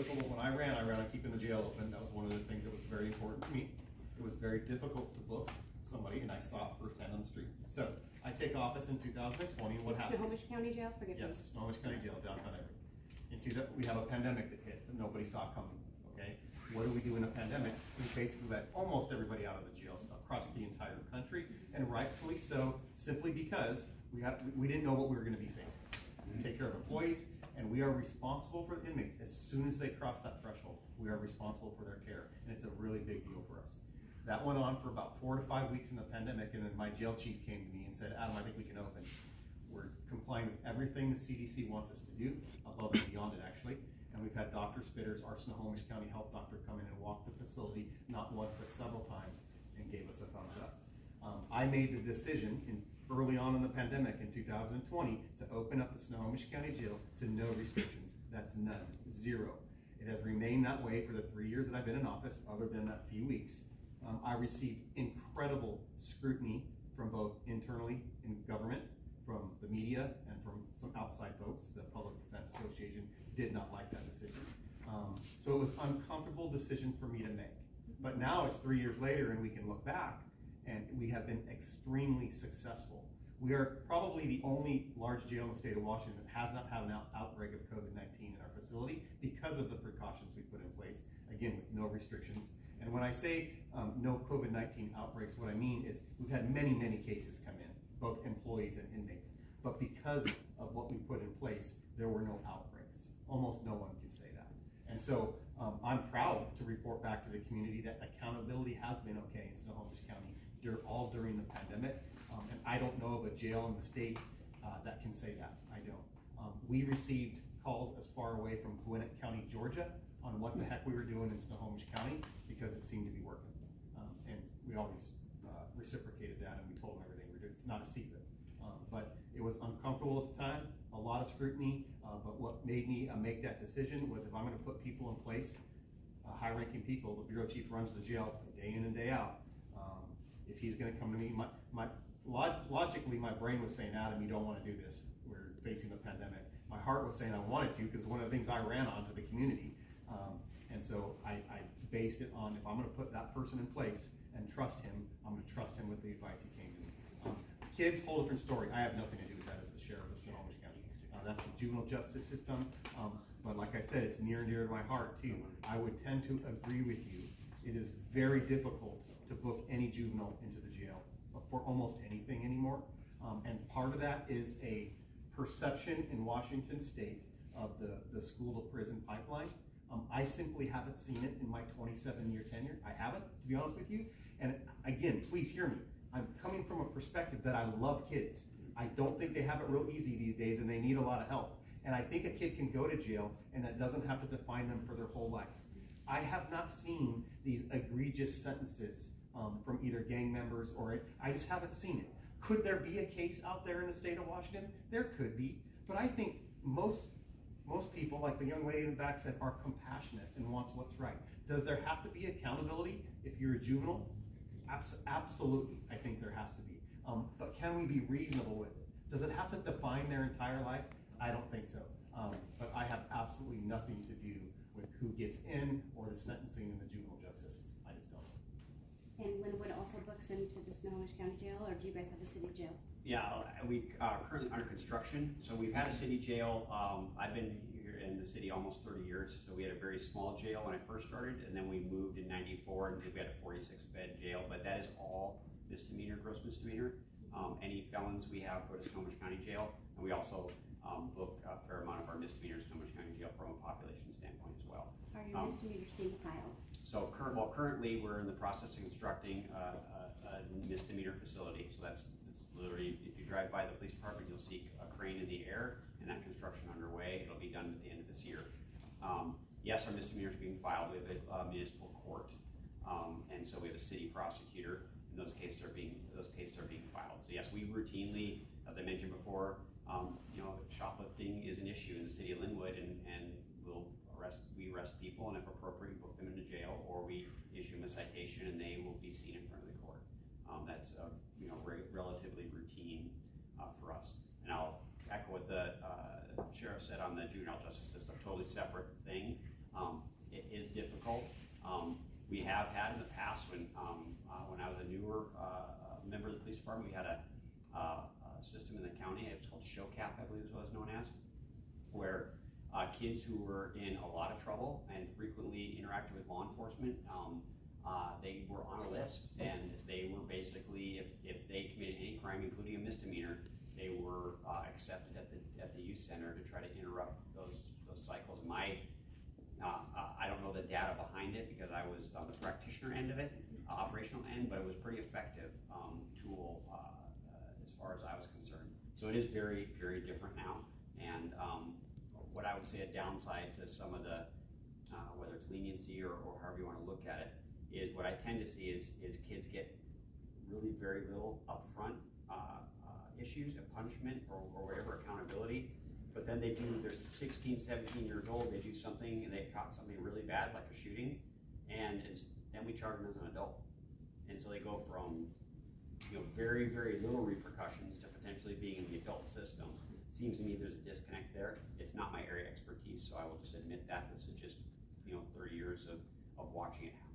applicable. When I ran on keeping the jail open. That was one of the things that was very important to me. It was very difficult to book somebody, and I saw it firsthand on the street. So I take office in 2020, and what happens? Snohomish County Jail, forgive me. Yes, Snohomish County Jail, downtown Everett. We have a pandemic that hit that nobody saw coming, okay? What do we do in a pandemic? We basically let almost everybody out of the jails across the entire country, and rightfully so, simply because we didn't know what we were gonna be facing. We take care of employees, and we are responsible for the inmates. As soon as they cross that threshold, we are responsible for their care, and it's a really big deal for us. That went on for about 4 to 5 weeks in the pandemic, and then my jail chief came to me and said, Adam, I think we can open. We're complying with everything the CDC wants us to do, above and beyond it actually, and we've had Dr. Spitters, our Snohomish County health doctor, come in and walk the facility, not once but several times, and gave us a thumbs up. I made the decision early on in the pandemic in 2020 to open up the Snohomish County Jail to no restrictions. That's none, zero. It has remained that way for the 3 years that I've been in office, other than that few weeks. I received incredible scrutiny from both internally in government, from the media, and from some outside folks. The Public Defense Association did not like that decision. So it was an uncomfortable decision for me to make. But now it's 3 years later, and we can look back, and we have been extremely successful. We are probably the only large jail in the state of Washington that has not had an outbreak of COVID-19 in our facility because of the precautions we put in place, again, with no restrictions. And when I say no COVID-19 outbreaks, what I mean is we've had many, many cases come in, both employees and inmates. But because of what we put in place, there were no outbreaks. Almost no one can say that. And so I'm proud to report back to the community that accountability has been okay in Snohomish County all during the pandemic. And I don't know of a jail in the state that can say that. I don't. We received calls as far away from Gwinnett County, Georgia, on what the heck we were doing in Snohomish County because it seemed to be working. And we always reciprocated that, and we told them everything we're doing. It's not a secret. But it was uncomfortable at the time, a lot of scrutiny, but what made me make that decision was if I'm going to put people in place, high-ranking people, the bureau chief runs the jail day in and day out. If he's going to come to me, logically my brain was saying, Adam, you don't want to do this. We're facing the pandemic. My heart was saying I wanted to because one of the things I ran on to the community. And so I based it on if I'm going to put that person in place and trust him, I'm going to trust him with the advice he came to me. Kids, whole different story. I have nothing to do with that as the sheriff of Snohomish County. That's the juvenile justice system. But like I said, it's near and dear to my heart too. I would tend to agree with you. It is very difficult to book any juvenile into the jail for almost anything anymore. And part of that is a perception in Washington state of the school to prison pipeline. I simply haven't seen it in my 27-year tenure. I haven't, to be honest with you. And again, please hear me. I'm coming from a perspective that I love kids. I don't think they have it real easy these days, and they need a lot of help. And I think a kid can go to jail, and that doesn't have to define them for their whole life. I have not seen these egregious sentences from either gang members or I just haven't seen it. Could there be a case out there in the state of Washington? There could be, but I think most people, like the young lady in the back said, are compassionate and wants what's right. Does there have to be accountability if you're a juvenile? Absolutely, I think there has to be. But can we be reasonable with it? Does it have to define their entire life? I don't think so. But I have absolutely nothing to do with who gets in or the sentencing in the juvenile justice system. I just don't. And Linwood also books into the Snohomish County Jail, or do you guys have a city jail? Yeah, we are currently under construction. So we've had a city jail. I've been here in the city almost 30 years. So we had a very small jail when I first started, and then we moved in '94 and we had a 46-bed jail. But that is all misdemeanor, gross misdemeanor. Any felons we have go to Snohomish County Jail, and we also book a fair amount of our misdemeanors in Snohomish County Jail from a population standpoint as well. Are your misdemeanors being filed? So currently we're in the process of constructing a misdemeanor facility. So that's literally, if you drive by the police department, you'll see a crane in the air and that construction underway. It'll be done at the end of this year. Yes, our misdemeanors are being filed. We have a municipal court, and so we have a city prosecutor. And those cases are being filed. So yes, we routinely, as I mentioned before, shoplifting is an issue in the city of Linwood, and we arrest people, and if appropriate, we book them into jail, or we issue them a citation, and they will be seen in front of the court. That's relatively routine for us. And I'll echo what the sheriff said on the juvenile justice system. Totally separate thing. County. It was called ShowCap, I believe is what it was known as, where kids who were in a lot of trouble and frequently interacted with law enforcement, they were on a list, and they were basically, if they committed any crime, including a misdemeanor, they were accepted at the youth center to try to interrupt those cycles. I don't know the data behind it because I was on the practitioner end of it, operational end, but it was pretty effective tool as far as I was concerned. So it is very, very different now. And what I would say a downside to some of the, whether it's leniency or however you want to look at it, is what I tend to see is kids get really very little upfront issues of punishment or whatever accountability. But then they're 16, 17 years old, they do something and they've caught something really bad like a shooting, and then we charge them as an adult. And so they go from very, very little repercussions to potentially being in the adult system. It seems to me there's a disconnect there. It's not my area of expertise, so I will just admit that. This is just 30 years of watching it happen.